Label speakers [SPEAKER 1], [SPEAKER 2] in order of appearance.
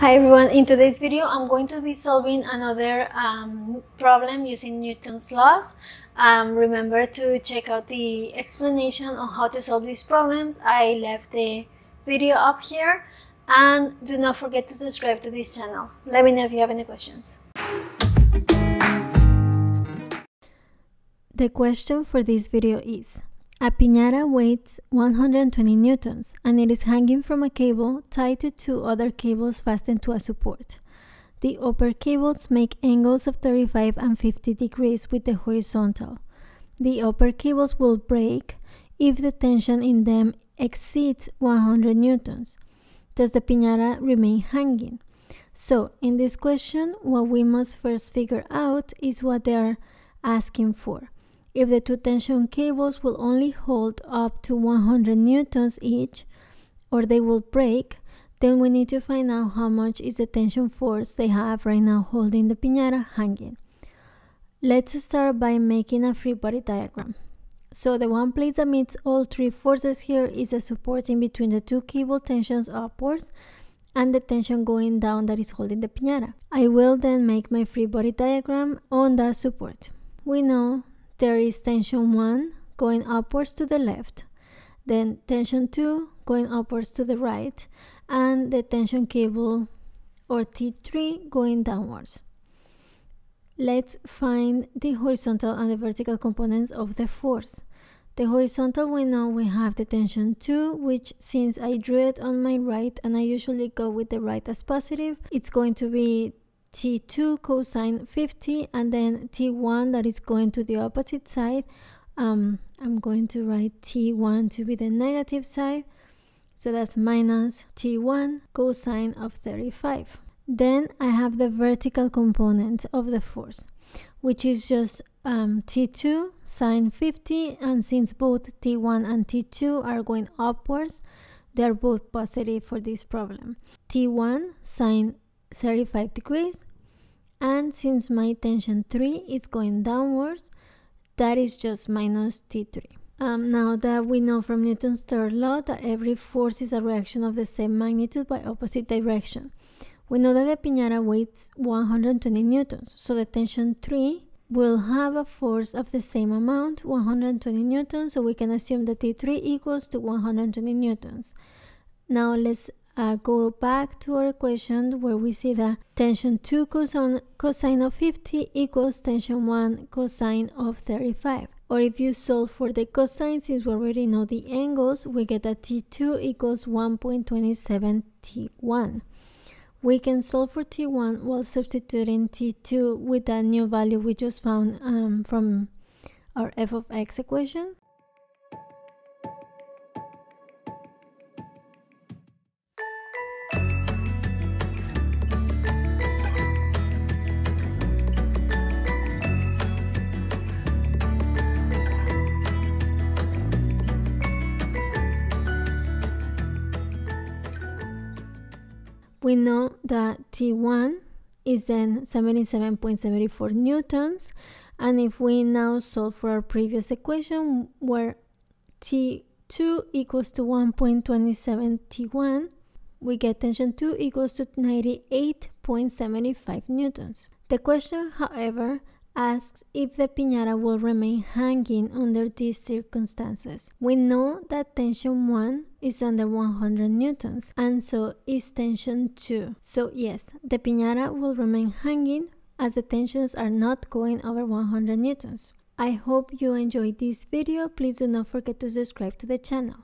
[SPEAKER 1] Hi everyone, in today's video I'm going to be solving another problem using Newton's laws. Remember to check out the explanation on how to solve these problems. I left the video up here, and do not forget to subscribe to this channel. Let me know if you have any questions. The question for this video is: a piñata weighs 120 newtons and it is hanging from a cable tied to two other cables fastened to a support. The upper cables make angles of 35 and 50 degrees with the horizontal. The upper cables will break if the tension in them exceeds 100 newtons. Does the piñata remain hanging? So, in this question, what we must first figure out is what they are asking for. If the two tension cables will only hold up to 100 newtons each, or they will break, then we need to find out how much is the tension force they have right now holding the piñata hanging. Let's start by making a free body diagram. So the one place that meets all three forces here is the support in between the two cable tensions upwards and the tension going down that is holding the piñata. I will then make my free body diagram on that support. We know there is tension 1 going upwards to the left, then tension 2 going upwards to the right, and the tension cable or T3 going downwards. Let's find the horizontal and the vertical components of the force. The horizontal, we know we have the tension 2, which, since I drew it on my right and I usually go with the right as positive, it's going to be T2 cosine 50, and then T1 that is going to the opposite side. I'm going to write T1 to be the negative side, so that's minus T1 cosine of 35. Then I have the vertical component of the force, which is just T2 sine 50, and since both T1 and T2 are going upwards, they are both positive for this problem. T1 sine 35 degrees, and since my tension 3 is going downwards, that is just minus T3. Now that we know from Newton's third law that every force is a reaction of the same magnitude by opposite direction, we know that the piñata weighs 120 newtons, so the tension 3 will have a force of the same amount, 120 newtons, so we can assume that T3 equals to 120 newtons. Now go back to our equation where we see that tension 2 cosine of 50 equals tension 1 cosine of 35. Or if you solve for the cosine, since we already know the angles, we get that T2 equals 1.27 T1. We can solve for T1 while substituting T2 with that new value we just found from our f of x equation. We know that T1 is then 77.74 newtons, and if we now solve for our previous equation where T2 equals to 1.27 T1, we get tension 2 equals to 98.75 newtons. The question, however, asks if the piñata will remain hanging under these circumstances. We know that tension 1 is under 100 newtons, and so is tension 2. So yes, the piñata will remain hanging as the tensions are not going over 100 newtons. I hope you enjoyed this video. Please do not forget to subscribe to the channel.